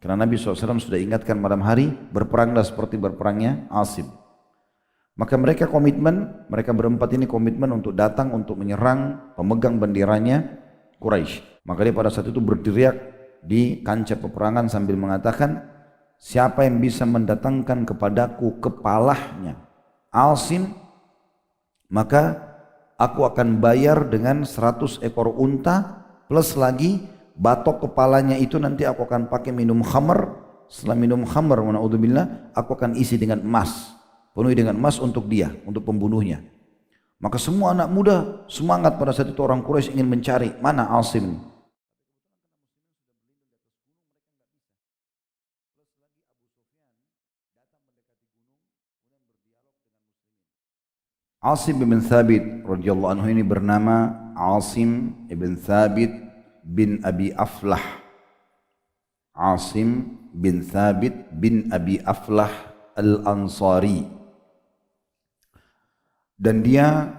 Karena Nabi SAW sudah ingatkan malam hari, berperanglah seperti berperangnya Asim. Maka mereka berempat ini komitmen untuk datang untuk menyerang pemegang benderanya Quraisy. Maka dia pada saat itu berteriak di kancah peperangan sambil mengatakan, siapa yang bisa mendatangkan kepadaku kepalanya Asim, maka aku akan bayar dengan 100 ekor unta plus lagi batok kepalanya itu nanti aku akan pakai minum khamr. Setelah minum khamr, na'udzubillah, aku akan isi dengan emas, penuhi dengan emas untuk dia, untuk pembunuhnya. Maka semua anak muda semangat pada saat itu, orang Quraisy ingin mencari mana Asim. Asim bin Thabit radhiyallahu anhu ini bernama Asim bin Thabit bin Abi Aflah. Asim bin Thabit bin Abi Aflah Al-Ansari. Dan dia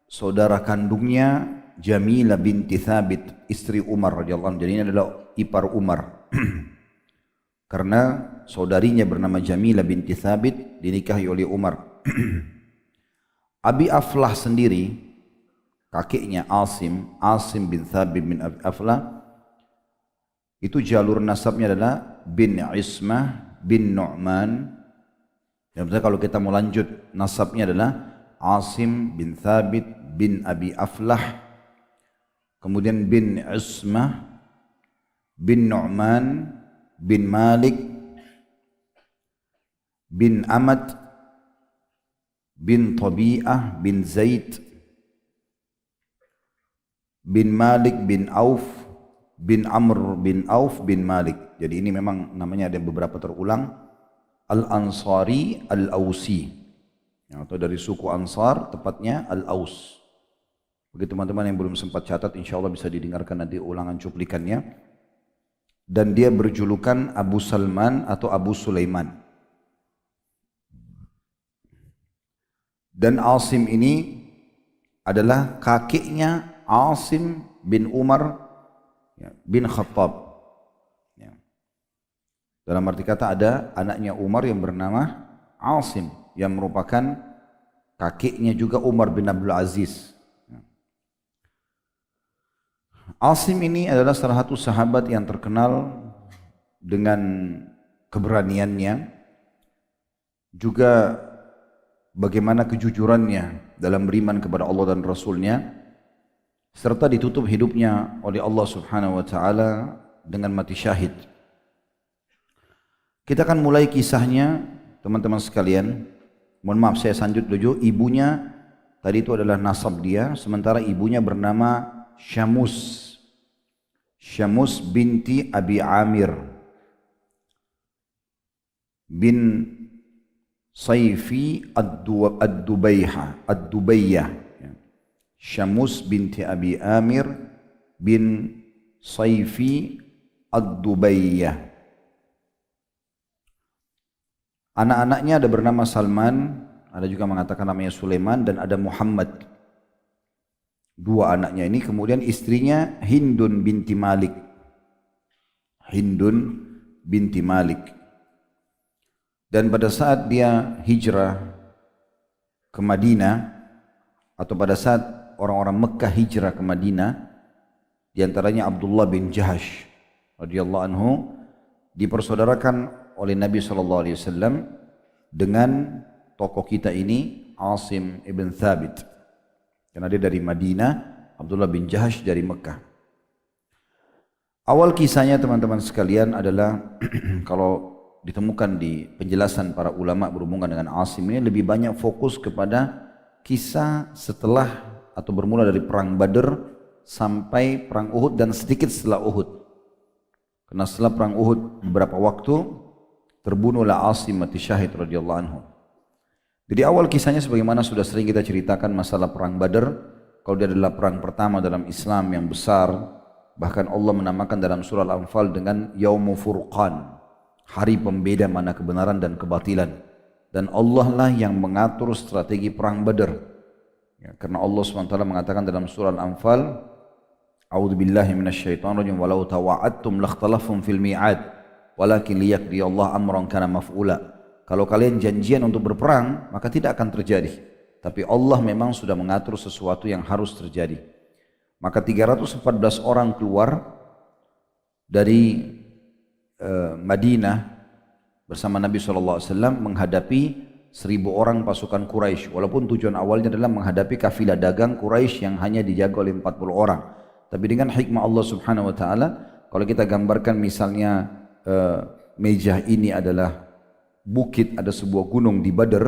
saudara kandungnya Jamilah binti Thabit, istri Umar radhiyallahu anhu. Jadi ini adalah ipar Umar. Karena saudarinya bernama Jamilah binti Thabit dinikahi oleh Umar. Abi Aflah sendiri, kakeknya Asim bin Thabit bin Abi Aflah, itu jalur nasabnya adalah bin Ismah bin Nu'man. Dan kalau kita mau lanjut, nasabnya adalah Asim bin Thabit bin Abi Aflah, kemudian bin Ismah bin Nu'man bin Malik bin Amad bin Tabi'ah bin Zaid bin Malik bin Auf bin Amr bin Auf bin Malik. Jadi ini memang namanya ada beberapa terulang. Al-Ansari Al-Ausi, atau dari suku Ansar, tepatnya Al-Aus. Bagi teman-teman yang belum sempat catat, insya Allah bisa didengarkan nanti ulangan cuplikannya. Dan dia berjulukan Abu Salman atau Abu Sulaiman. Dan Asim ini adalah kakeknya Asim bin Umar bin Khattab. Dalam arti kata ada anaknya Umar yang bernama Asim, yang merupakan kakeknya juga Umar bin Abdul Aziz. Asim ini adalah salah satu sahabat yang terkenal dengan keberaniannya, juga bagaimana kejujurannya dalam beriman kepada Allah dan Rasulnya, serta ditutup hidupnya oleh Allah Subhanahu wa Ta'ala dengan mati syahid. Kita akan mulai kisahnya, teman-teman sekalian. Mohon maaf, saya sanjut dulu. Ibunya tadi itu adalah nasab dia, sementara ibunya bernama Syamus binti Abi Amir bin Saifi Ad-Dubayyah. Syamus binti Abi Amir bin Saifi Ad-Dubayyah. Anak-anaknya ada bernama Salman, ada juga mengatakan namanya Sulaiman, dan ada Muhammad. Dua anaknya ini, kemudian istrinya Hindun binti Malik. Dan pada saat dia hijrah ke Madinah, atau pada saat orang-orang Mekah hijrah ke Madinah, diantaranya Abdullah bin Jahash radhiyallahu anhu, dipersaudarakan oleh Nabi SAW dengan tokoh kita ini, Asim ibn Thabit. Karena dia dari Madinah, Abdullah bin Jahash dari Mekah. Awal kisahnya teman-teman sekalian adalah kalau ditemukan di penjelasan para ulama berhubungan dengan Asim ini, lebih banyak fokus kepada kisah setelah atau bermula dari perang Badr sampai perang Uhud dan sedikit setelah Uhud. Karena setelah perang Uhud beberapa waktu terbunuhlah Asim mati syahid radhiyallahu anhu. Jadi awal kisahnya sebagaimana sudah sering kita ceritakan masalah perang Badr, kalau dia adalah perang pertama dalam Islam yang besar, bahkan Allah menamakan dalam surah Al-Anfal dengan Yaumu Furqan, hari pembeda mana kebenaran dan kebatilan. Dan Allah lah yang mengatur strategi perang Badr. Ya, karena Allah SWT mengatakan dalam surah Al-Anfal, A'udzubillahi minasyaitonirrajim, walau tawa'adtum lakhtalafum fil mi'ad. walakin liyaqdi Allah amran kana maf'ula. Kalau kalian janjian untuk berperang, maka tidak akan terjadi. Tapi Allah memang sudah mengatur sesuatu yang harus terjadi. Maka 314 orang keluar dari Madinah bersama Nabi SAW menghadapi 1000 orang pasukan Quraisy. Walaupun tujuan awalnya adalah menghadapi kafilah dagang Quraisy yang hanya dijaga oleh 40 orang. Tapi dengan hikmah Allah Subhanahu Wa Taala, kalau kita gambarkan misalnya Mejah ini adalah bukit, ada sebuah gunung di Badr,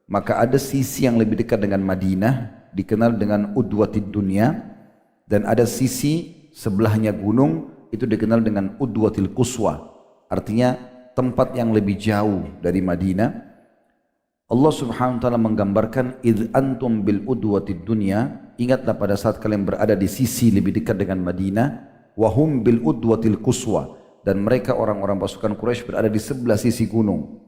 maka ada sisi yang lebih dekat dengan Madinah, dikenal dengan Udwatid Dunya, dan ada sisi sebelahnya gunung, itu dikenal dengan Udwatil Quswa, artinya tempat yang lebih jauh dari Madinah. Allah Subhanahu wa taala menggambarkan id antum bil udwatid dunya, ingatlah pada saat kalian berada di sisi lebih dekat dengan Madinah, wahum bil udwatil quswa, dan mereka orang-orang pasukan Quraisy berada di sebelah sisi gunung.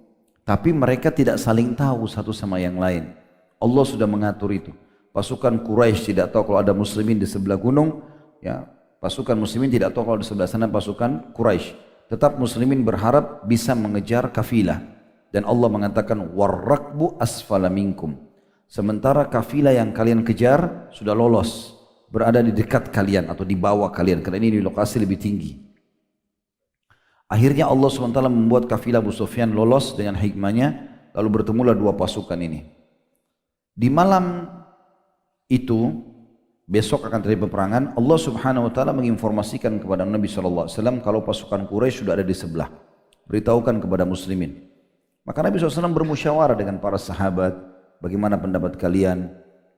Tapi mereka tidak saling tahu satu sama yang lain. Allah sudah mengatur itu. Pasukan Quraisy tidak tahu kalau ada muslimin di sebelah gunung, ya. Pasukan muslimin tidak tahu kalau di sebelah sana pasukan Quraisy. Tetap muslimin berharap bisa mengejar kafilah. Dan Allah mengatakan warrakbu asfala minkum. Sementara kafilah yang kalian kejar sudah lolos, berada di dekat kalian atau di bawah kalian, karena ini di lokasi lebih tinggi. Akhirnya Allah SWT membuat kafilah Abu Sufyan lolos dengan hikmahnya, lalu bertemulah dua pasukan ini. Di malam itu, besok akan terjadi peperangan, Allah Subhanahu Wa Taala menginformasikan kepada Nabi SAW kalau pasukan Quraisy sudah ada di sebelah. Beritahukan kepada muslimin. Maka Nabi SAW bermusyawarah dengan para sahabat, bagaimana pendapat kalian?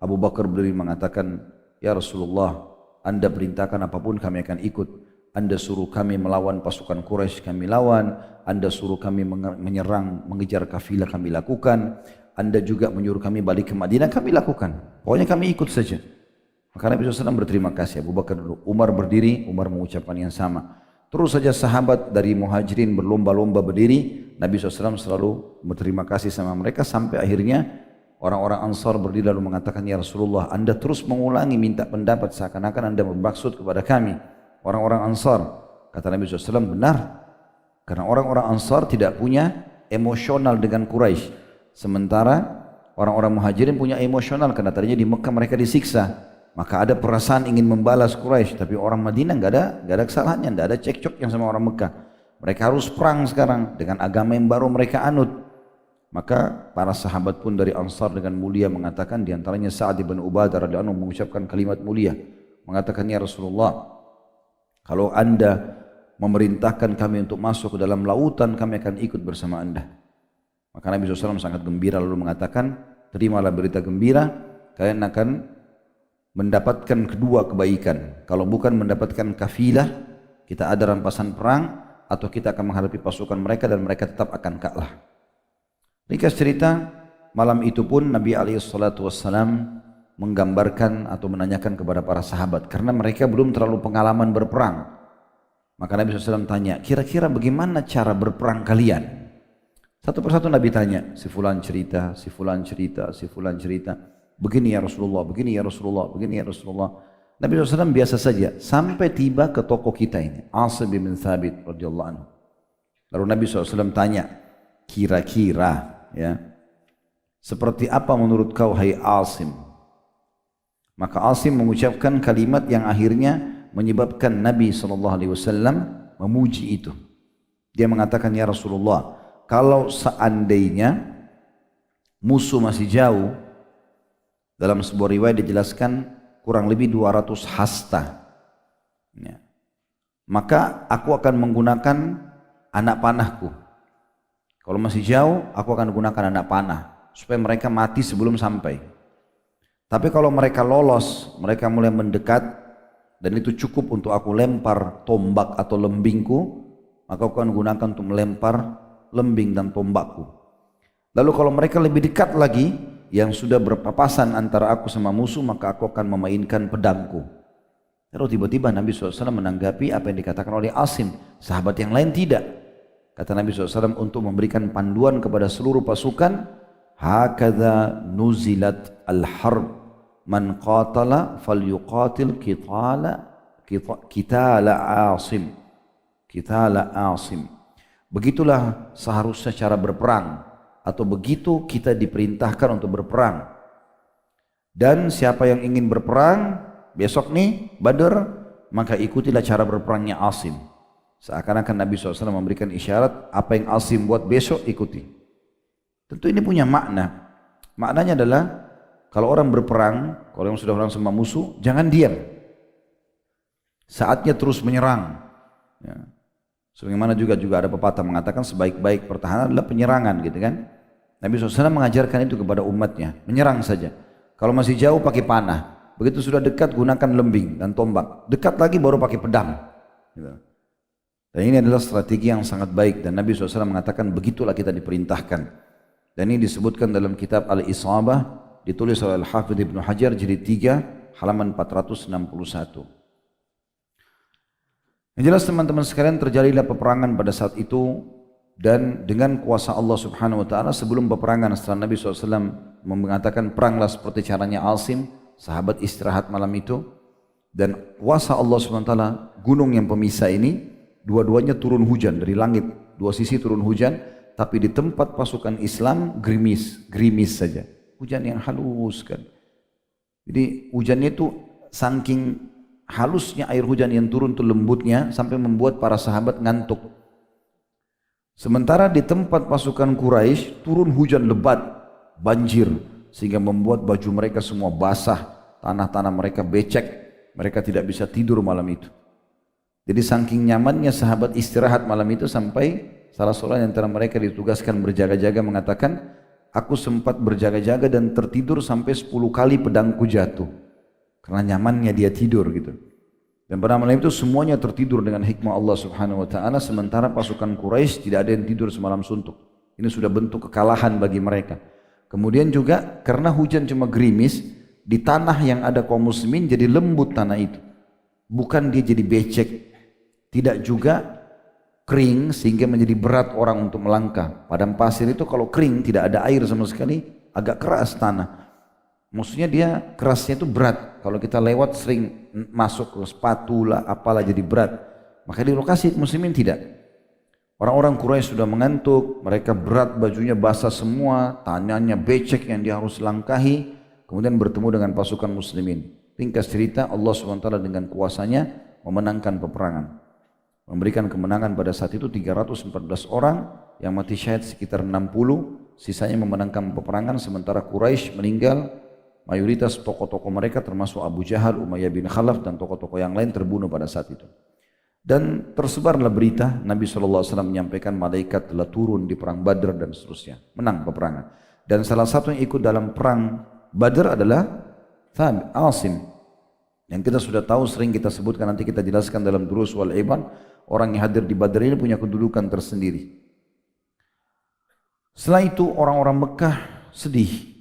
Abu Bakar berdiri mengatakan, ya Rasulullah, Anda perintahkan apapun kami akan ikut. Anda suruh kami melawan pasukan Quraisy, kami lawan. Anda suruh kami menyerang, mengejar kafilah, kami lakukan. Anda juga menyuruh kami balik ke Madinah, kami lakukan. Pokoknya kami ikut saja. Maka Nabi SAW berterima kasih. Abu Bakar dulu, Umar berdiri, Umar mengucapkan yang sama. Terus saja sahabat dari Muhajirin berlomba-lomba berdiri, Nabi SAW selalu berterima kasih sama mereka, sampai akhirnya orang-orang Ansar berdiri lalu mengatakan, ya Rasulullah, Anda terus mengulangi minta pendapat seakan-akan Anda bermaksud kepada kami, orang-orang Ansar. Kata Nabi SAW, benar, karena orang-orang Ansar tidak punya emosional dengan Quraisy, sementara orang-orang Muhajirin punya emosional karena tadinya di Mekah mereka disiksa. Maka ada perasaan ingin membalas Quraisy, tapi orang Madinah nggak ada kesalahannya, nggak ada cekcok yang sama orang Mekah. Mereka harus perang sekarang dengan agama yang baru mereka anut. Maka para sahabat pun dari Ansar dengan mulia mengatakan, diantaranya Sa'ad bin Ubadah radhiyallahu anhu mengucapkan kalimat mulia, mengatakan, ya Rasulullah, kalau Anda memerintahkan kami untuk masuk ke dalam lautan, kami akan ikut bersama Anda. Maka Nabi SAW sangat gembira lalu mengatakan, terimalah berita gembira, kalian akan mendapatkan kedua kebaikan. Kalau bukan mendapatkan kafilah, kita ada rampasan perang, atau kita akan menghadapi pasukan mereka dan mereka tetap akan kalah. Ringkas cerita, malam itu pun Nabi SAW menggambarkan atau menanyakan kepada para sahabat, karena mereka belum terlalu pengalaman berperang. Maka Nabi SAW tanya, kira-kira bagaimana cara berperang kalian? Satu persatu Nabi tanya, si fulan cerita, si fulan cerita, si fulan cerita. Begini ya Rasulullah, begini ya Rasulullah, begini ya Rasulullah. Nabi SAW biasa saja sampai tiba ke tokoh kita ini, Asim bin Thabit radhiyallahu anhu. Lalu Nabi SAW tanya, kira-kira ya, seperti apa menurut kau hai Asim? Maka Asim mengucapkan kalimat yang akhirnya menyebabkan Nabi SAW memuji itu. Dia mengatakan, ya Rasulullah, kalau seandainya musuh masih jauh, dalam sebuah riwayat dijelaskan kurang lebih 200 hasta, ya, maka aku akan menggunakan anak panahku. Kalau masih jauh, aku akan gunakan anak panah supaya mereka mati sebelum sampai. Tapi kalau mereka lolos, mereka mulai mendekat, dan itu cukup untuk aku lempar tombak atau lembingku, maka aku akan gunakan untuk melempar lembing dan tombakku. Lalu kalau mereka lebih dekat lagi, yang sudah berpapasan antara aku sama musuh, maka aku akan memainkan pedangku. Lalu tiba-tiba Nabi SAW menanggapi apa yang dikatakan oleh Asim. Sahabat yang lain tidak. Kata Nabi SAW untuk memberikan panduan kepada seluruh pasukan, hakadha nuzilat al-harb, man qatala falyuqatil kitala Asim. Kitala Asim. Begitulah seharusnya cara berperang, atau begitu kita diperintahkan untuk berperang. Dan siapa yang ingin berperang besok nih Badr, maka ikutilah cara berperangnya Asim. Seakan-akan Nabi SAW memberikan isyarat, apa yang Asim buat besok ikuti. Tentu ini punya makna. Maknanya adalah kalau orang berperang, kalau yang sudah berperang sama musuh, jangan diam. Saatnya terus menyerang. Ya. Sebagaimana juga ada pepatah mengatakan sebaik-baik pertahanan adalah penyerangan, gitu kan? Nabi SAW mengajarkan itu kepada umatnya, menyerang saja. Kalau masih jauh pakai panah, begitu sudah dekat gunakan lembing dan tombak, dekat lagi baru pakai pedang. Gitu. Dan ini adalah strategi yang sangat baik, dan Nabi SAW mengatakan begitulah kita diperintahkan. Dan ini disebutkan dalam kitab Al-Isabah, ditulis oleh Al-Hafidh Ibnu Hajar jilid 3 halaman 461. Yang jelas teman-teman sekalian, terjadilah peperangan pada saat itu, dan dengan kuasa Allah Subhanahu wa taala sebelum peperangan, setelah Nabi SAW mengatakan peranglah seperti caranya Asim, sahabat istirahat malam itu, dan kuasa Allah Subhanahu wa taala, gunung yang pemisah ini dua-duanya turun hujan dari langit, dua sisi turun hujan, tapi di tempat pasukan Islam gerimis saja, hujan yang halus kan. Jadi hujannya itu saking halusnya air hujan yang turun itu, lembutnya, sampai membuat para sahabat ngantuk. Sementara di tempat pasukan Quraisy turun hujan lebat, banjir, sehingga membuat baju mereka semua basah, tanah-tanah mereka becek, mereka tidak bisa tidur malam itu. Jadi saking nyamannya sahabat istirahat malam itu, sampai salah seorang antara mereka ditugaskan berjaga-jaga mengatakan, aku sempat berjaga-jaga dan tertidur sampai 10 kali pedangku jatuh. Karena nyamannya dia tidur gitu. Dan pada malam itu semuanya tertidur dengan hikmah Allah Subhanahu wa taala, sementara pasukan Quraisy tidak ada yang tidur semalam suntuk. Ini sudah bentuk kekalahan bagi mereka. Kemudian juga karena hujan cuma gerimis, di tanah yang ada kaum muslimin jadi lembut tanah itu. Bukan dia jadi becek, tidak juga kering sehingga menjadi berat orang untuk melangkah. Padang pasir itu kalau kering tidak ada air sama sekali, agak keras tanah. Maksudnya dia kerasnya itu berat. Kalau kita lewat sering masuk ke sepatu lah, apalah jadi berat. Maka di lokasi muslimin tidak. Orang-orang Quraisy sudah mengantuk, mereka berat, bajunya basah semua, tangannya becek yang dia harus langkahi. Kemudian bertemu dengan pasukan muslimin. Ringkas cerita, Allah SWT dengan kuasanya memenangkan peperangan. Memberikan kemenangan pada saat itu 314 orang, yang mati syahid sekitar 60, sisanya memenangkan peperangan, sementara Quraisy meninggal. Mayoritas tokoh-tokoh mereka termasuk Abu Jahal, Umayyah bin Khalaf dan tokoh-tokoh yang lain terbunuh pada saat itu. Dan tersebarlah berita Nabi SAW menyampaikan malaikat telah turun di perang Badr dan seterusnya. Menang peperangan. Dan salah satu yang ikut dalam perang Badr adalah Asim. Yang kita sudah tahu, sering kita sebutkan, nanti kita jelaskan dalam Durus wal Iban. Orang yang hadir di Badr ini punya kedudukan tersendiri. Setelah itu orang-orang Mekah sedih.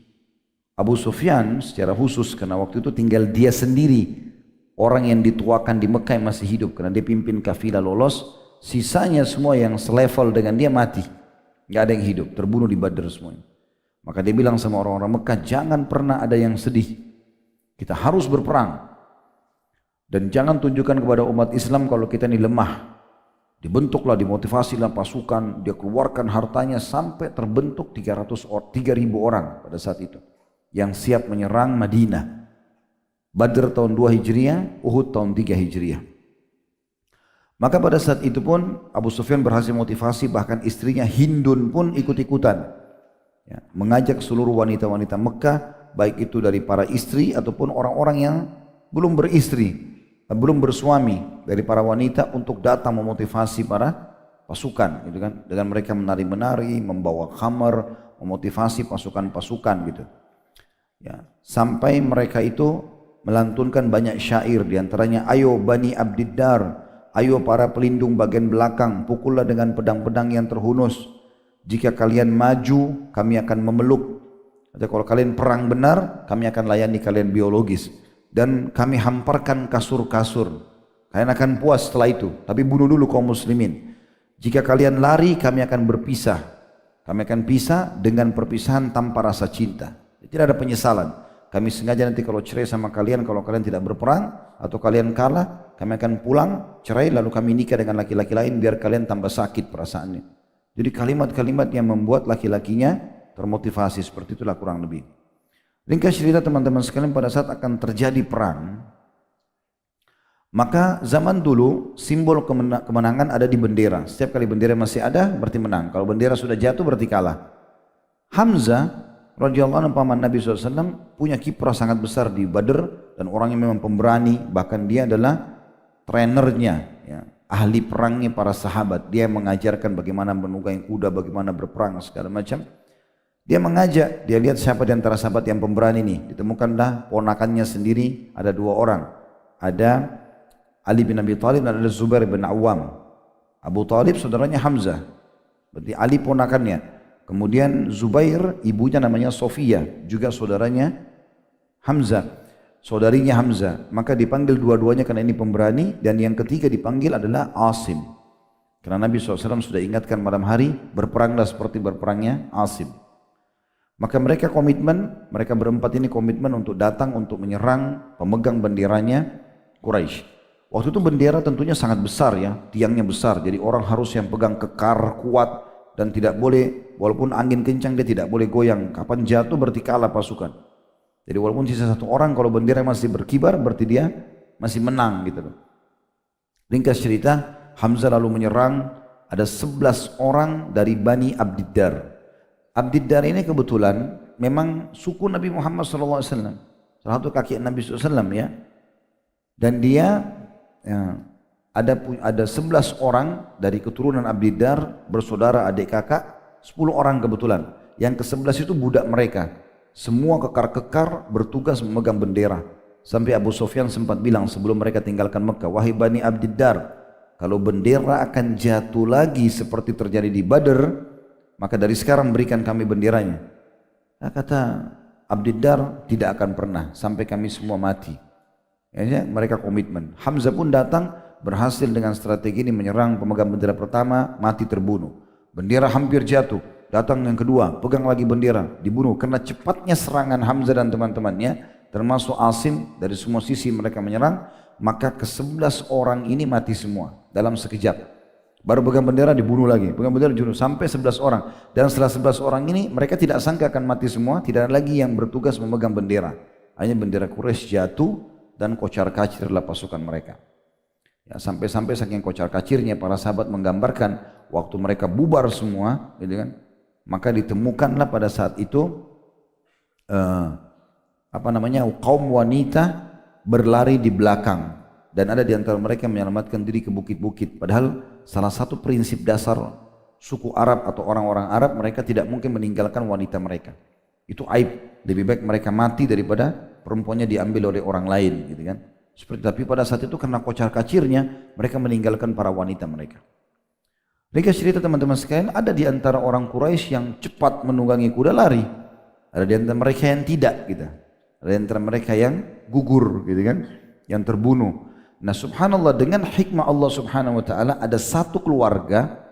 Abu Sufyan secara khusus, karena waktu itu tinggal dia sendiri, orang yang dituakan di Mekah yang masih hidup, karena dia pimpin kafilah lolos. Sisanya semua yang selevel dengan dia mati, nggak ada yang hidup, terbunuh di Badr semuanya. Maka dia bilang sama orang-orang Mekah, jangan pernah ada yang sedih, kita harus berperang, dan jangan tunjukkan kepada umat Islam kalau kita ini lemah. Dibentuklah, dimotivasilah pasukan, dia keluarkan hartanya sampai terbentuk 3.000 orang pada saat itu yang siap menyerang Madinah. Badr tahun 2 Hijriah, Uhud tahun 3 Hijriah. Maka pada saat itu pun Abu Sufyan berhasil motivasi, bahkan istrinya Hindun pun ikut-ikutan, ya, mengajak seluruh wanita-wanita Mekah, baik itu dari para istri ataupun orang-orang yang belum beristri, belum bersuami dari para wanita, untuk datang memotivasi para pasukan, gitu kan? Dengan mereka menari-menari, membawa khamar, memotivasi pasukan-pasukan gitu. Ya, sampai mereka itu melantunkan banyak syair, diantaranya ayo Bani Abdiddar, ayo para pelindung bagian belakang, pukullah dengan pedang-pedang yang terhunus. Jika kalian maju, kami akan memeluk. Atau kalau kalian perang benar, kami akan layani kalian biologis. Dan kami hamparkan kasur-kasur. Kalian akan puas setelah itu, tapi bunuh dulu kaum muslimin. Jika kalian lari, kami akan berpisah. Kami akan pisah dengan perpisahan tanpa rasa cinta. Tidak ada penyesalan. Kami sengaja nanti kalau cerai sama kalian, kalau kalian tidak berperang atau kalian kalah, kami akan pulang cerai lalu kami nikah dengan laki-laki lain biar kalian tambah sakit perasaannya. Jadi kalimat-kalimat yang membuat laki-lakinya termotivasi, seperti itulah kurang lebih. Ringkas cerita teman-teman sekalian, pada saat akan terjadi perang, maka zaman dulu simbol kemenangan ada di bendera. Setiap kali bendera masih ada berarti menang. Kalau bendera sudah jatuh berarti kalah. Hamzah radhiyallahu anhu paman Nabi SAW punya kiprah sangat besar di Badr dan orang yang memang pemberani, bahkan dia adalah trenernya, ya, ahli perangnya para sahabat. Dia mengajarkan bagaimana menunggangi kuda, bagaimana berperang segala macam. Dia mengajak, dia lihat siapa di antara sahabat yang pemberani nih. Ditemukanlah ponakannya sendiri, ada dua orang. Ada Ali bin Abi Thalib dan ada Zubair bin Awam. Abu Thalib saudaranya Hamzah, berarti Ali ponakannya. Kemudian Zubair, ibunya namanya Sofia, juga saudaranya Hamzah, saudarinya Hamzah. Maka dipanggil dua-duanya karena ini pemberani. Dan yang ketiga dipanggil adalah Asim, karena Nabi SAW sudah ingatkan malam hari, berperanglah seperti berperangnya Asim. Maka mereka komitmen, mereka berempat ini komitmen untuk datang untuk menyerang pemegang benderanya Quraisy. Waktu itu bendera tentunya sangat besar ya, tiangnya besar, jadi orang harus yang pegang kekar kuat dan tidak boleh, walaupun angin kencang dia tidak boleh goyang. Kapan jatuh berarti kalah pasukan. Jadi walaupun sisa satu orang, kalau bendera masih berkibar berarti dia masih menang gitu loh. Ringkas cerita, Hamzah lalu menyerang, ada 11 orang dari Bani Abdiddar. Abdiddar ini kebetulan memang suku Nabi Muhammad SAW, salah satu kakek Nabi SAW ya. Dan dia ya, ada 11 orang dari keturunan Abdiddar, bersaudara adik kakak, 10 orang kebetulan. Yang ke-11 itu budak mereka. Semua kekar-kekar bertugas memegang bendera. Sampai Abu Sufyan sempat bilang sebelum mereka tinggalkan Mekah, wahai Bani Abdiddar, kalau bendera akan jatuh lagi seperti terjadi di Badr, maka dari sekarang berikan kami benderanya. Kata Abdiddar, tidak akan pernah sampai kami semua mati. Ya, mereka komitmen. Hamzah pun datang, berhasil dengan strategi ini menyerang pemegang bendera pertama, mati terbunuh. Bendera hampir jatuh, datang yang kedua, pegang lagi bendera, dibunuh. Karena cepatnya serangan Hamzah dan teman-temannya, termasuk Asim, dari semua sisi mereka menyerang, maka ke-11 orang ini mati semua dalam sekejap. Baru pegang bendera dibunuh lagi, pegang bendera dibunuh, sampai 11 orang. Dan setelah 11 orang ini, mereka tidak sangka akan mati semua, tidak ada lagi yang bertugas memegang bendera. Hanya bendera Quraisy jatuh dan kocar-kacirlah pasukan mereka. Ya, sampai-sampai saking kocar-kacirnya para sahabat menggambarkan waktu mereka bubar semua, gitu kan? Maka ditemukanlah pada saat itu kaum wanita berlari di belakang. Dan ada di antara mereka yang menyelamatkan diri ke bukit-bukit. Padahal salah satu prinsip dasar suku Arab atau orang-orang Arab, mereka tidak mungkin meninggalkan wanita mereka. Itu aib. Lebih baik mereka mati daripada perempuannya diambil oleh orang lain, gitu kan. Tapi pada saat itu karena kocar-kacirnya, mereka meninggalkan para wanita mereka. Ringkas cerita teman-teman sekalian, ada di antara orang Quraisy yang cepat menunggangi kuda lari. Ada di antara mereka yang tidak, gitu. Ada di antara mereka yang gugur, gitu kan, yang terbunuh. Nah subhanallah, dengan hikmah Allah subhanahu wa ta'ala, ada satu keluarga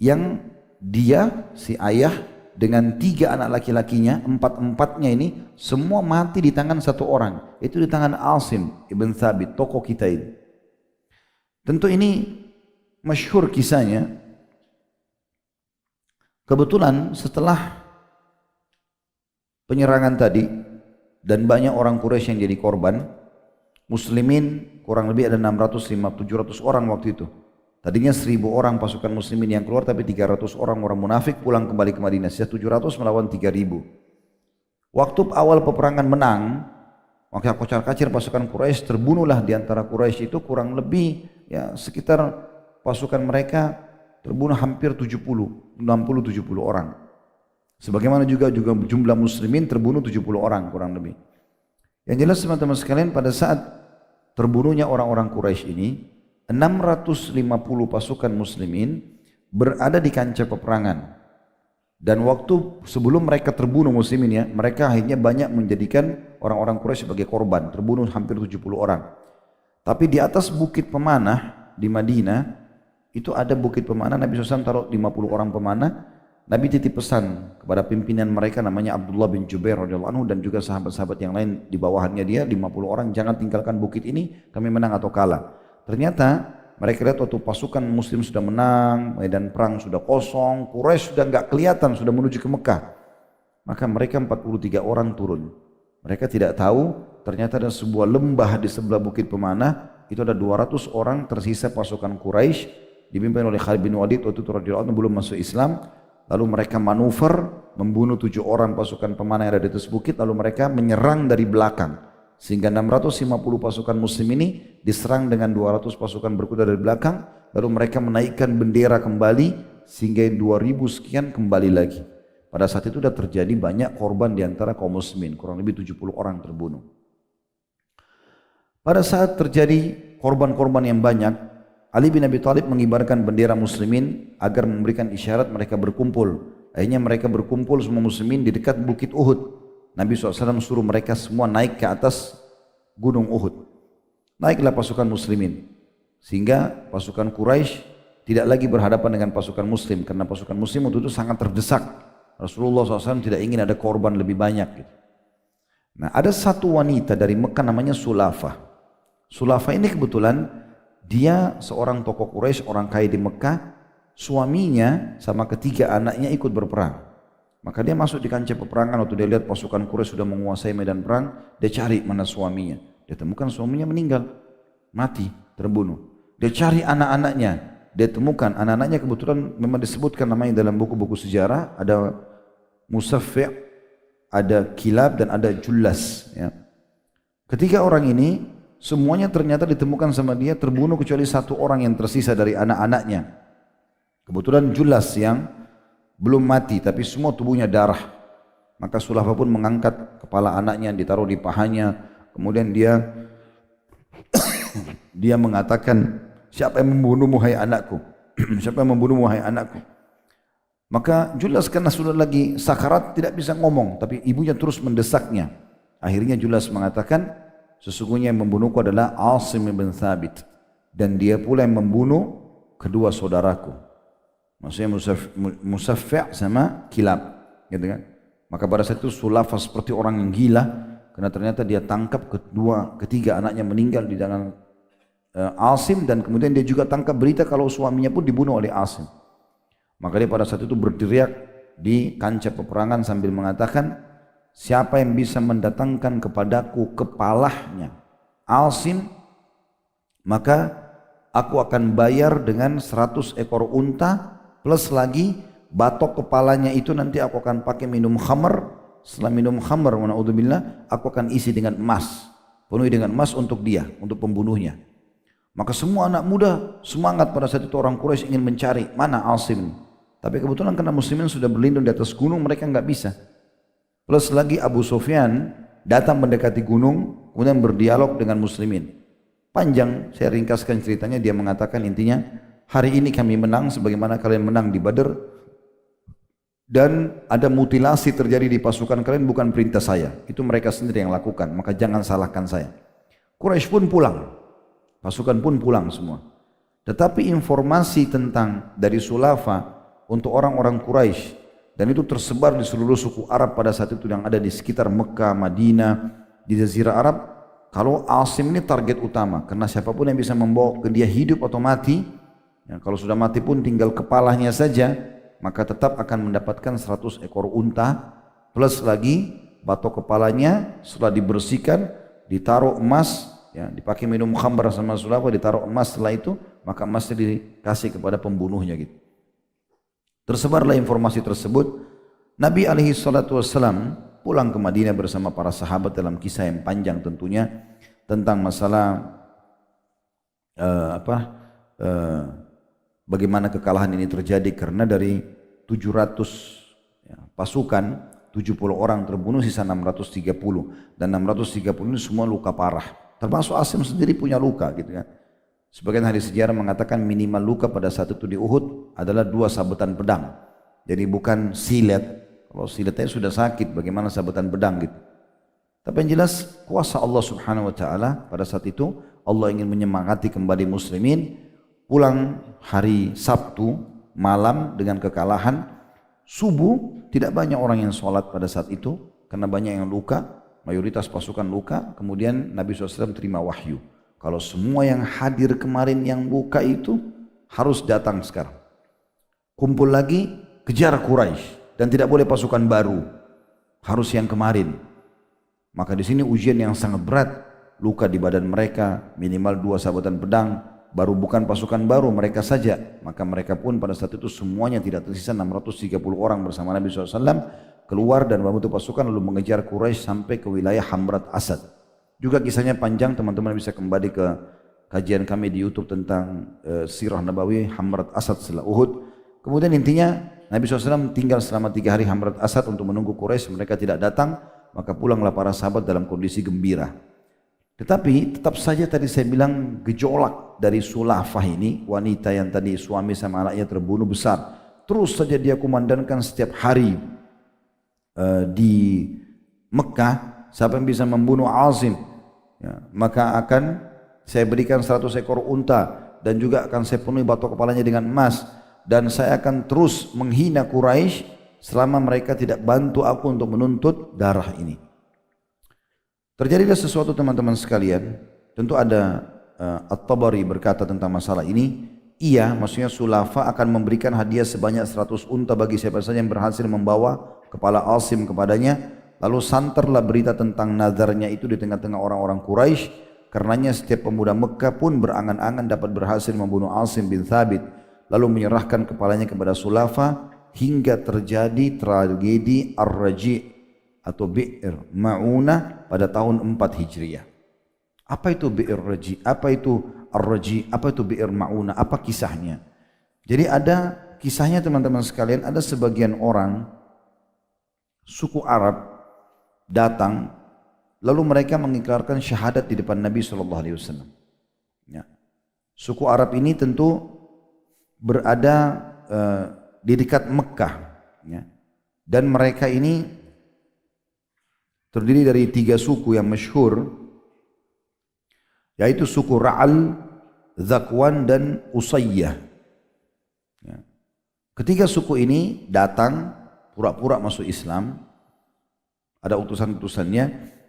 yang dia, si ayah dengan 3 anak laki-lakinya, 4-empatnya ini semua mati di tangan satu orang. Itu di tangan Asim ibn Thabit, tokoh kita ini. Tentu ini masyhur kisahnya. Kebetulan setelah penyerangan tadi dan banyak orang Quraisy yang jadi korban, muslimin kurang lebih ada 600-700 orang waktu itu. Tadinya 1000 orang pasukan muslimin yang keluar, tapi 300 orang munafik pulang kembali ke Madinah. Sisa 700 melawan 3000. Waktu awal peperangan menang, maka kocar-kacir pasukan Quraisy, terbunuhlah di antara Quraisy itu kurang lebih ya sekitar pasukan mereka terbunuh hampir 60-70 orang. Sebagaimana juga jumlah muslimin terbunuh 70 orang kurang lebih. Yang jelas teman-teman sekalian, pada saat terbunuhnya orang-orang Quraisy ini, 650 pasukan muslimin berada di kancah peperangan. Dan waktu sebelum mereka terbunuh muslimin ya, mereka akhirnya banyak menjadikan orang-orang Quraisy sebagai korban, terbunuh hampir 70 orang. Tapi di atas bukit pemanah di Madinah, itu ada bukit pemanah, Nabi SAW taruh 50 orang pemanah. Nabi titip pesan kepada pimpinan mereka namanya Abdullah bin Jubair radhiyallahu anhu dan juga sahabat-sahabat yang lain di bawahannya dia, 50 orang, jangan tinggalkan bukit ini, kami menang atau kalah. Ternyata mereka lihat waktu pasukan muslim sudah menang, medan perang sudah kosong, Quraisy sudah nggak kelihatan, sudah menuju ke Mekah. Maka mereka 43 orang turun. Mereka tidak tahu ternyata ada sebuah lembah di sebelah Bukit Pemanah, itu ada 200 orang tersisa pasukan Quraisy dipimpin oleh Khalid bin Walid waktu itu radhiyallahu anhu belum masuk Islam. Lalu mereka manuver membunuh 7 orang pasukan pemanah yang ada di atas bukit, lalu mereka menyerang dari belakang sehingga 650 pasukan muslim ini diserang dengan 200 pasukan berkuda dari belakang, lalu mereka menaikkan bendera kembali sehingga 2000 sekian kembali lagi. Pada saat itu sudah terjadi banyak korban di antara kaum muslimin, kurang lebih 70 orang terbunuh. Pada saat terjadi korban-korban yang banyak, Ali bin Abi Thalib mengibarkan bendera muslimin agar memberikan isyarat mereka berkumpul. Akhirnya mereka berkumpul semua muslimin di dekat bukit Uhud. Nabi SAW suruh mereka semua naik ke atas gunung Uhud. Naiklah pasukan muslimin. Sehingga pasukan Quraisy tidak lagi berhadapan dengan pasukan muslim. Karena pasukan muslim waktu itu sangat terdesak. Rasulullah SAW tidak ingin ada korban lebih banyak. Nah, ada satu wanita dari Mekah namanya Sulafah. Sulafah ini kebetulan dia seorang tokoh Quraisy, orang kaya di Mekah. Suaminya sama ketiga anaknya ikut berperang. Maka dia masuk di kancah peperangan. Waktu dia lihat pasukan Quraisy sudah menguasai medan perang, dia cari mana suaminya. Dia temukan suaminya meninggal, mati, terbunuh. Dia cari anak-anaknya, dia temukan anak-anaknya kebetulan memang disebutkan namanya dalam buku-buku sejarah. Ada Musaffi', ada Kilab dan ada Jullas. Ya. Ketiga orang ini semuanya ternyata ditemukan sama dia terbunuh kecuali satu orang yang tersisa dari anak-anaknya. Kebetulan Jullas yang belum mati tapi semua tubuhnya darah. Maka Sulafah pun mengangkat kepala anaknya ditaruh di pahanya. Kemudian dia mengatakan, siapa yang membunuhmu hai anakku? Siapa yang membunuhmu hai anakku? Maka Jullas karena sudah lagi sakarat tidak bisa ngomong, tapi ibunya terus mendesaknya. Akhirnya Jullas mengatakan, sesungguhnya yang membunuhku adalah Asim bin Thabit, dan dia pula yang membunuh kedua saudaraku. Maksudnya Musaffi' sama Kilab, gitu kan? Maka pada saat itu Sulafah seperti orang yang gila, karena ternyata dia tangkap ketiga anaknya meninggal di dalam Asim, dan kemudian dia juga tangkap berita kalau suaminya pun dibunuh oleh Asim. Maka dia pada saat itu berteriak di kancah peperangan sambil mengatakan, siapa yang bisa mendatangkan kepadaku kepalanya Asim, maka aku akan bayar dengan 100 ekor unta plus lagi batok kepalanya itu nanti aku akan pakai minum khamr. Setelah minum khamr, na'udzubillah, aku akan isi dengan emas, penuhi dengan emas untuk dia, untuk pembunuhnya. Maka semua anak muda semangat pada saat itu, orang Quraisy ingin mencari mana Asim. Tapi kebetulan karena muslimin sudah berlindung di atas gunung, mereka nggak bisa. Plus lagi Abu Sufyan datang mendekati gunung, kemudian berdialog dengan muslimin. Panjang, saya ringkaskan ceritanya. Dia mengatakan intinya, hari ini kami menang sebagaimana kalian menang di Badr, dan ada mutilasi terjadi di pasukan kalian bukan perintah saya, itu mereka sendiri yang lakukan, maka jangan salahkan saya. Quraisy pun pulang, pasukan pun pulang semua. Tetapi informasi tentang dari Sulafah untuk orang-orang Quraisy, dan itu tersebar di seluruh suku Arab pada saat itu yang ada di sekitar Mekah, Madinah, di Jazirah Arab, kalau Asim ini target utama, karena siapapun yang bisa membawa ke dia hidup atau mati, ya, kalau sudah mati pun tinggal kepalanya saja, maka tetap akan mendapatkan 100 ekor unta, plus lagi batok kepalanya setelah dibersihkan, ditaruh emas, ya, dipakai minum khamr sama Sulafah, ditaruh emas, setelah itu maka emasnya dikasih kepada pembunuhnya gitu. Tersebarlah informasi tersebut. Nabi SAW pulang ke Madinah bersama para sahabat dalam kisah yang panjang tentunya tentang masalah bagaimana kekalahan ini terjadi, karena dari 700 ya, pasukan 70 orang terbunuh, sisa 630, dan 630 ini semua luka parah, termasuk Asim sendiri punya luka gitu kan. Sebagian hadis sejarah mengatakan minimal luka pada saat itu di Uhud adalah 2 sabetan pedang. Jadi bukan silet. Kalau siletnya sudah sakit, bagaimana sabetan pedang gitu. Tapi yang jelas kuasa Allah Subhanahu wa taala pada saat itu, Allah ingin menyemangati kembali muslimin. Pulang hari Sabtu malam dengan kekalahan, subuh tidak banyak orang yang sholat pada saat itu karena banyak yang luka, mayoritas pasukan luka. Kemudian Nabi SAW terima wahyu. kalau semua yang hadir kemarin yang buka itu harus datang sekarang. Kumpul lagi, kejar Quraisy dan tidak boleh pasukan baru. Harus yang kemarin. Maka di sini ujian yang sangat berat, luka di badan mereka, minimal 2 sabatan pedang, baru bukan pasukan baru mereka saja. Maka mereka pun pada saat itu semuanya tidak tersisa 630 orang bersama Nabi SAW keluar dan membentuk pasukan lalu mengejar Quraisy sampai ke wilayah Hamrat Asad. Juga kisahnya panjang, teman-teman bisa kembali ke kajian kami di YouTube tentang Sirah Nabawi Hamrat Asad setelah Uhud. Kemudian intinya Nabi SAW tinggal selama 3 hari Hamrat Asad untuk menunggu Quraisy, mereka tidak datang, maka pulanglah para sahabat dalam kondisi gembira. Tetapi tetap saja tadi saya bilang gejolak dari Sulafah ini, wanita yang tadi suami sama anaknya terbunuh besar. Terus saja dia kumandangkan setiap hari di Mekah, siapa yang bisa membunuh Azim, ya, maka akan saya berikan 100 ekor unta dan juga akan saya penuhi batok kepalanya dengan emas. Dan saya akan terus menghina Quraisy selama mereka tidak bantu aku untuk menuntut darah ini. Terjadilah sesuatu teman-teman sekalian, tentu ada At-Tabari berkata tentang masalah ini, iya maksudnya Sulafa akan memberikan hadiah sebanyak 100 unta bagi siapa saja yang berhasil membawa kepala Asim kepadanya, lalu santerlah berita tentang nazarnya itu di tengah-tengah orang-orang Quraisy, karenanya setiap pemuda Mekah pun berangan-angan dapat berhasil membunuh Asim bin Thabit, lalu menyerahkan kepalanya kepada Sulafa hingga terjadi tragedi Ar-Raji' atau Bi'r Ma'unah pada tahun 4 Hijriah. Apa itu Bi'r Raji'? Apa itu Ar-Raji'? Apa itu Bi'r Ma'unah? Apa kisahnya? Jadi ada kisahnya teman-teman sekalian, ada sebagian orang suku Arab datang lalu mereka mengikrarkan syahadat di depan Nabi SAW. Ya. Suku Arab ini tentu berada di dekat Mekah, ya. Dan mereka ini terdiri dari 3 suku yang masyhur, yaitu suku Ra'al, Zakwan dan Usayyah. Ya. Ketiga suku ini datang pura-pura masuk Islam, ada utusan-utusannya,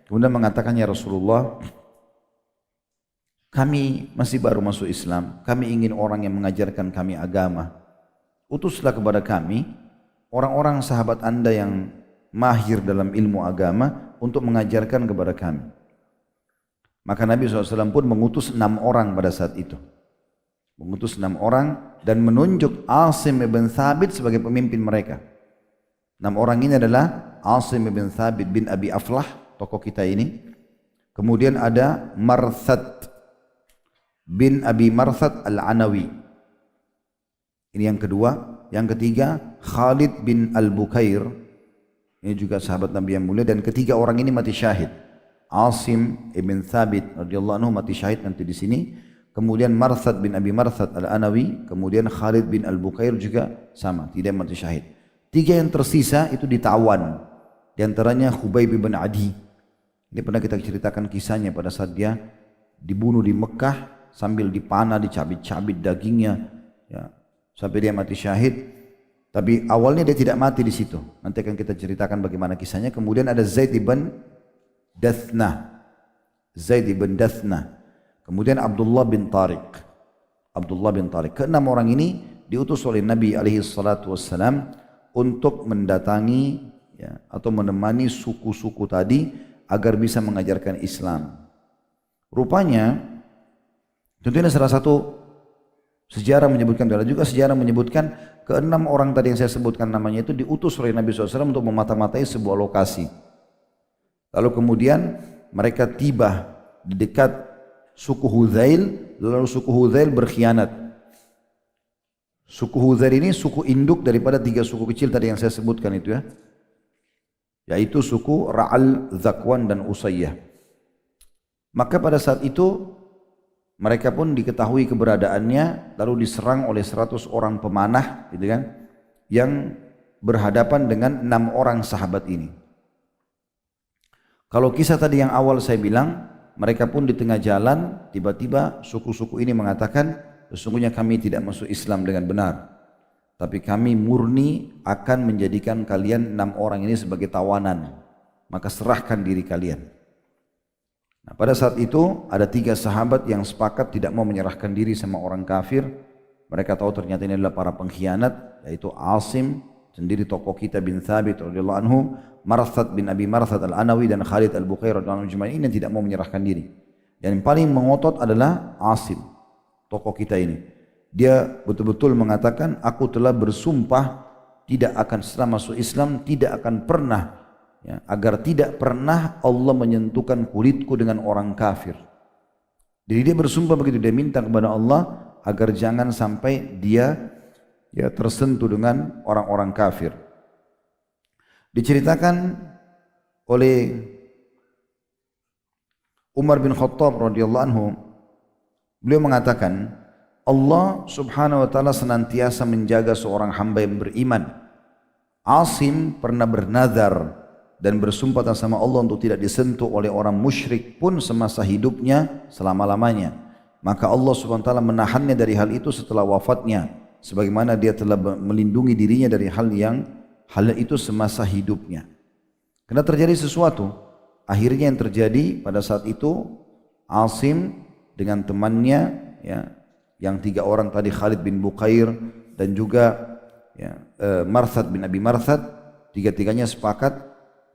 kemudian mengatakan, ya Rasulullah, kami masih baru masuk Islam, kami ingin orang yang mengajarkan kami agama. Utuslah kepada kami orang-orang sahabat Anda yang mahir dalam ilmu agama untuk mengajarkan kepada kami. Maka Nabi SAW pun mengutus 6 orang pada saat itu. Mengutus 6 orang dan menunjuk Asim bin Thabit sebagai pemimpin mereka. 6 orang ini adalah Asim bin Thabit bin Abi Aflah, tokoh kita ini. Kemudian ada Marthad bin Abi Marthad Al-Anawi. Ini yang kedua. Yang ketiga Khalid bin Al-Bukair. Ini juga sahabat Nabi yang mulia. Dan ketiga orang ini mati syahid. Asim ibn Thabit radhiyallahu anhu mati syahid nanti di sini. Kemudian Marthad bin Abi Marthad Al-Anawi. Kemudian Khalid bin Al-Bukair juga sama, tidak mati syahid. 3 yang tersisa itu ditawan. Di antaranya Khubayb bin Adi. Ini pernah kita ceritakan kisahnya pada saat dia dibunuh di Mekah sambil dipanah, dicabit-cabit dagingnya, ya, sampai dia mati syahid. Tapi awalnya dia tidak mati di situ. Nanti akan kita ceritakan bagaimana kisahnya. Kemudian ada Zaid bin Dathna. Zaid bin Dathna. Kemudian Abdullah bin Tariq. Abdullah bin Tariq. Ke-6 orang ini diutus oleh Nabi SAW untuk mendatangi, ya, atau menemani suku-suku tadi agar bisa mengajarkan Islam. Rupanya, tentunya salah satu sejarah menyebutkan, dan juga sejarah menyebutkan ke-6 orang tadi yang saya sebutkan namanya itu diutus oleh Nabi SAW untuk memata-matai sebuah lokasi. Lalu kemudian mereka tiba di dekat suku Hudzail, lalu suku Hudzail berkhianat. Suku Hudzail ini suku induk daripada 3 suku kecil tadi yang saya sebutkan itu, ya, yaitu suku Ra'al, Zakwan dan Usayyah. Maka pada saat itu mereka pun diketahui keberadaannya, lalu diserang oleh 100 orang pemanah, gitu kan, yang berhadapan dengan 6 orang sahabat ini. Kalau kisah tadi yang awal saya bilang, mereka pun di tengah jalan, tiba-tiba suku-suku ini mengatakan, sesungguhnya kami tidak masuk Islam dengan benar, tapi kami murni akan menjadikan kalian 6 orang ini sebagai tawanan, maka serahkan diri kalian. Nah, pada saat itu ada 3 sahabat yang sepakat tidak mau menyerahkan diri sama orang kafir. Mereka tahu ternyata ini adalah para pengkhianat, yaitu Asim sendiri tokoh kita bin Thabit radhiyallahu anhu, Marthad bin Abi Marthad al-Anawi dan Khalid al-Buqair radhiyallahu anhu ini yang tidak mau menyerahkan diri. Yang paling mengotot adalah Asim, tokoh kita ini. Dia betul-betul mengatakan, aku telah bersumpah tidak akan setelah masuk Islam tidak akan pernah, ya, agar tidak pernah Allah menyentuhkan kulitku dengan orang kafir. Jadi dia bersumpah begitu, dia minta kepada Allah agar jangan sampai dia ya tersentuh dengan orang-orang kafir. Diceritakan oleh Umar bin Khattab radhiyallahu anhu, beliau mengatakan, Allah subhanahu wa ta'ala senantiasa menjaga seorang hamba yang beriman. Asim pernah bernazar dan bersumpah atas nama Allah untuk tidak disentuh oleh orang musyrik pun semasa hidupnya selama-lamanya. Maka Allah subhanahu wa ta'ala menahannya dari hal itu setelah wafatnya, sebagaimana dia telah melindungi dirinya dari hal itu semasa hidupnya. Karena terjadi sesuatu, akhirnya yang terjadi pada saat itu, Asim dengan temannya, ya, yang 3 orang tadi, Khalid bin Buqair dan juga ya, Marthad bin Abi Marthad, 3-tiganya sepakat,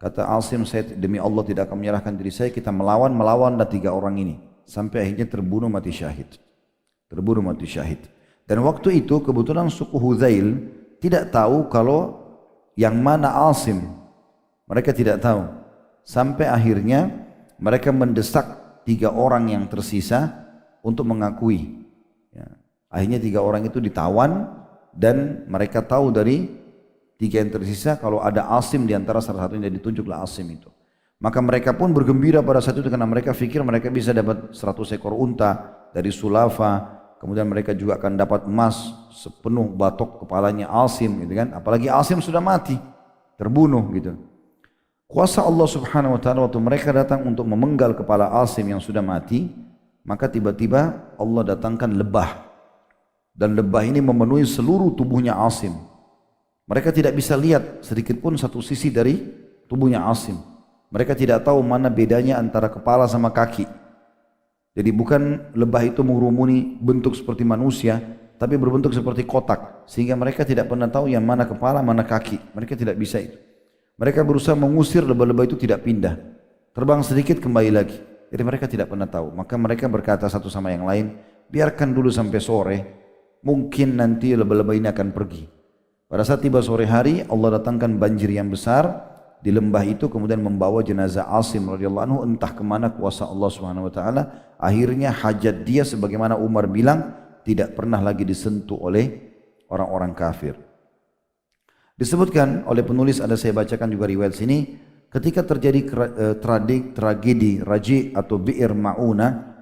kata Asim, saya demi Allah tidak akan menyerahkan diri saya, kita melawanlah 3 orang ini. Sampai akhirnya terbunuh mati syahid. Dan waktu itu kebetulan suku Huzail tidak tahu kalau yang mana Asim. Mereka tidak tahu. Sampai akhirnya mereka mendesak 3 orang yang tersisa untuk mengakui. Ya. Akhirnya 3 orang itu ditawan dan mereka tahu dari 3 yang tersisa kalau ada Asim di antara salah satunya, ditunjuklah Asim itu. Maka mereka pun bergembira pada saat itu karena mereka fikir mereka bisa dapat 100 ekor unta dari Sulafa. Kemudian mereka juga akan dapat emas sepenuh batok kepalanya Asim, gitu kan? Apalagi Asim sudah mati, terbunuh gitu. Kuasa Allah subhanahu wa ta'ala waktu mereka datang untuk memenggal kepala Asim yang sudah mati, maka tiba-tiba Allah datangkan lebah. Dan lebah ini memenuhi seluruh tubuhnya Asim. Mereka tidak bisa lihat sedikit pun satu sisi dari tubuhnya Asim. Mereka tidak tahu mana bedanya antara kepala sama kaki. Jadi bukan lebah itu mengerumuni bentuk seperti manusia, tapi berbentuk seperti kotak. Sehingga mereka tidak pernah tahu yang mana kepala, mana kaki. Mereka tidak bisa itu. Mereka berusaha mengusir lebah-lebah itu tidak pindah. Terbang sedikit kembali lagi. Jadi mereka tidak pernah tahu. Maka mereka berkata satu sama yang lain, biarkan dulu sampai sore. Mungkin nanti lebah-lebah ini akan pergi. Pada saat tiba sore hari, Allah datangkan banjir yang besar di lembah itu, kemudian membawa jenazah Asim radhiyallahu anhu entah kemana kuasa Allah subhanahu wa ta'ala. Akhirnya hajat dia sebagaimana Umar bilang tidak pernah lagi disentuh oleh orang-orang kafir. Disebutkan oleh penulis, ada saya bacakan juga riwayat sini, ketika terjadi tragedi Raji atau Bi'ir Ma'una,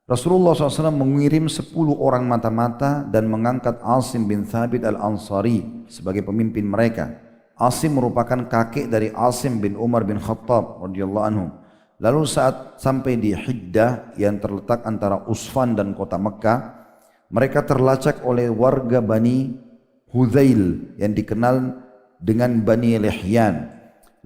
Rasulullah SAW mengirim 10 orang mata-mata dan mengangkat Asim bin Thabit al-Ansari sebagai pemimpin mereka. Asim merupakan kakek dari Asim bin Umar bin Khattab radhiyallahu anhu. Lalu saat sampai di Hiddah yang terletak antara Usfan dan kota Mekah, mereka terlacak oleh warga Bani Huzail yang dikenal dengan Bani Lihyan.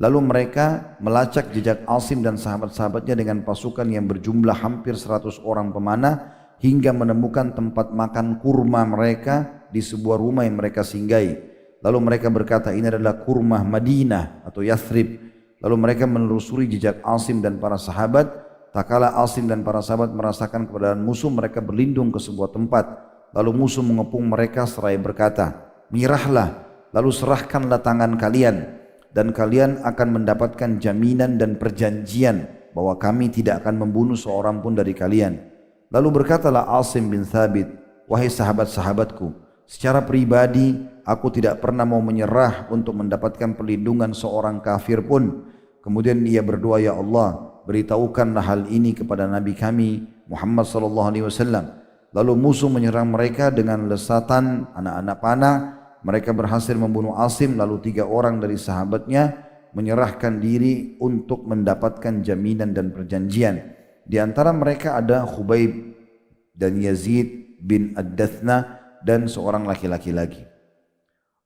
Lalu mereka melacak jejak Asim dan sahabat-sahabatnya dengan pasukan yang berjumlah hampir 100 orang pemanah hingga menemukan tempat makan kurma mereka di sebuah rumah yang mereka singgahi. Lalu mereka berkata, ini adalah kurma Madinah atau Yathrib. Lalu mereka menelusuri jejak Asim dan para sahabat. Tak kala Asim dan para sahabat merasakan keberadaan musuh, mereka berlindung ke sebuah tempat. Lalu musuh mengepung mereka seraya berkata, menyerahlah, lalu serahkanlah tangan kalian, dan kalian akan mendapatkan jaminan dan perjanjian bahwa kami tidak akan membunuh seorang pun dari kalian. Lalu berkatalah Asim bin Thabit, wahai sahabat-sahabatku, secara pribadi aku tidak pernah mau menyerah untuk mendapatkan perlindungan seorang kafir pun. Kemudian ia berdoa, ya Allah, beritahukanlah hal ini kepada Nabi kami Muhammad sallallahu alaihi wasallam. Lalu musuh menyerang mereka dengan lesatan anak-anak panah. Mereka berhasil membunuh Asim, lalu 3 orang dari sahabatnya menyerahkan diri untuk mendapatkan jaminan dan perjanjian. Di antara mereka ada Khubayb dan Yazid bin Ad-Dathna dan seorang laki-laki lagi.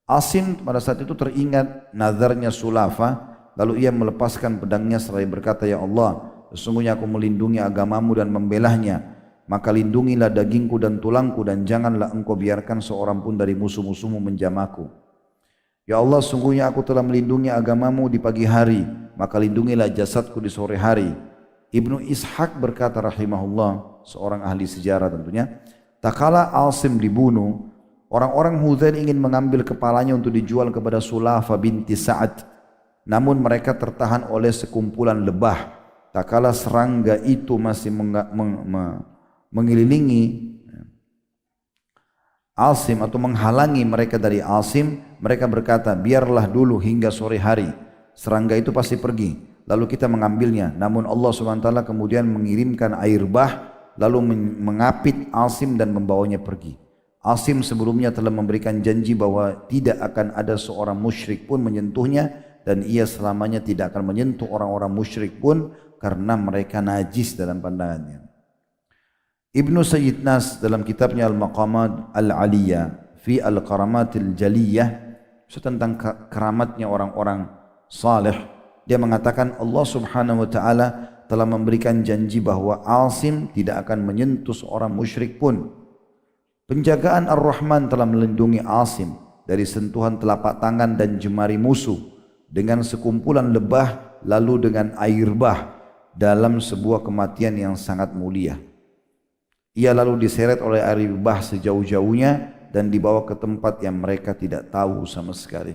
Asim pada saat itu teringat nazarnya Sulafa, lalu ia melepaskan pedangnya seraya berkata, ya Allah, sesungguhnya aku melindungi agamamu dan membelahnya, maka lindungilah dagingku dan tulangku dan janganlah engkau biarkan seorang pun dari musuh-musuhmu menjamaku. Ya Allah, sungguhnya aku telah melindungi agamamu di pagi hari, maka lindungilah jasadku di sore hari. Ibnu Ishaq berkata rahimahullah, seorang ahli sejarah tentunya, tak kala Asim dibunuh, orang-orang Hudzail ingin mengambil kepalanya untuk dijual kepada Sulafa binti Sa'ad. Namun mereka tertahan oleh sekumpulan lebah. Tak kala serangga itu masih mengelilingi Asim atau menghalangi mereka dari Asim, mereka berkata, biarlah dulu hingga sore hari, serangga itu pasti pergi, lalu kita mengambilnya. Namun Allah SWT kemudian mengirimkan air bah, lalu mengapit Asim dan membawanya pergi. Asim sebelumnya telah memberikan janji bahwa tidak akan ada seorang musyrik pun menyentuhnya, dan ia selamanya tidak akan menyentuh orang-orang musyrik pun karena mereka najis dalam pandangannya. Ibnu Sayyid Nas dalam kitabnya Al-Maqamat Al-Aliyah fi Al-Qaramatil Jaliyah tentang keramatnya orang-orang saleh, dia mengatakan Allah Subhanahu wa taala telah memberikan janji bahwa Asim tidak akan menyentuh seorang musyrik pun. Penjagaan Ar-Rahman telah melindungi Asim dari sentuhan telapak tangan dan jemari musuh dengan sekumpulan lebah lalu dengan air bah dalam sebuah kematian yang sangat mulia. Ia lalu diseret oleh air bah sejauh-jauhnya dan dibawa ke tempat yang mereka tidak tahu sama sekali.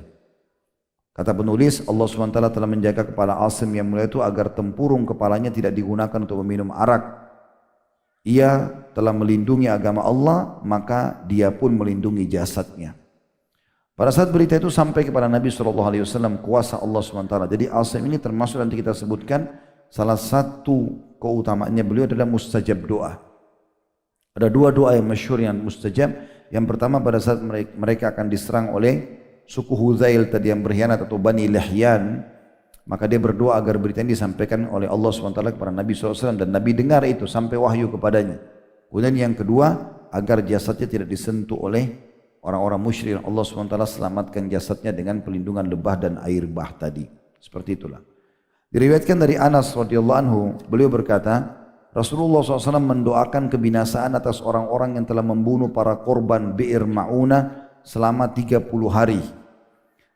Kata penulis, Allah SWT telah menjaga kepala Asim yang mulia itu agar tempurung kepalanya tidak digunakan untuk meminum arak. Ia telah melindungi agama Allah, maka dia pun melindungi jasadnya. Pada saat berita itu sampai kepada Nabi SAW, kuasa Allah SWT. Jadi Asim ini termasuk nanti kita sebutkan salah satu keutamaannya beliau adalah mustajab doa. Ada dua doa yang masyhur yang mustajab. Yang pertama pada saat mereka akan diserang oleh suku Hudzail tadi yang berkhianat atau Bani Lihyan, maka dia berdoa agar berita ini disampaikan oleh Allah SWT kepada Nabi SAW dan Nabi dengar itu sampai wahyu kepadanya. Kemudian yang kedua, agar jasadnya tidak disentuh oleh orang-orang musyrik. Allah SWT selamatkan jasadnya dengan pelindungan lebah dan air bah tadi. Seperti itulah. Diriwayatkan dari Anas radhiyallahu anhu, beliau berkata, Rasulullah SAW mendoakan kebinasaan atas orang-orang yang telah membunuh para korban Bi'r Ma'unah selama 30 hari.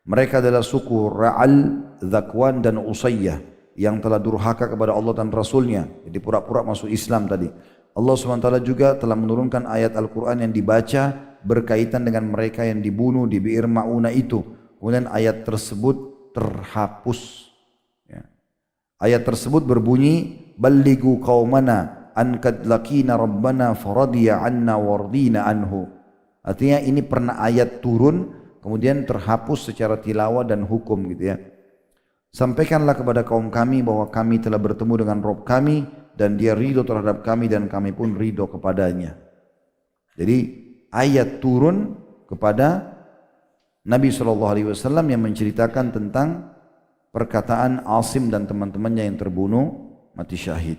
Mereka adalah suku Ra'al, Zakwan dan Usayyah yang telah durhaka kepada Allah dan Rasulnya. Jadi pura-pura masuk Islam tadi. Allah SWT juga telah menurunkan ayat Al-Quran yang dibaca berkaitan dengan mereka yang dibunuh di Bi'r Ma'unah itu. Kemudian ayat tersebut terhapus. Ayat tersebut berbunyi, Ballighu qaumana an kad laqina rabbana faradiya anna wardina anhu. Artinya ini pernah ayat turun kemudian terhapus secara tilawah dan hukum gitu ya. Sampaikanlah kepada kaum kami bahwa kami telah bertemu dengan Rabb kami dan dia ridho terhadap kami dan kami pun ridho kepadanya. Jadi ayat turun kepada Nabi SAW yang menceritakan tentang perkataan Asim dan teman-temannya yang terbunuh mati syahid.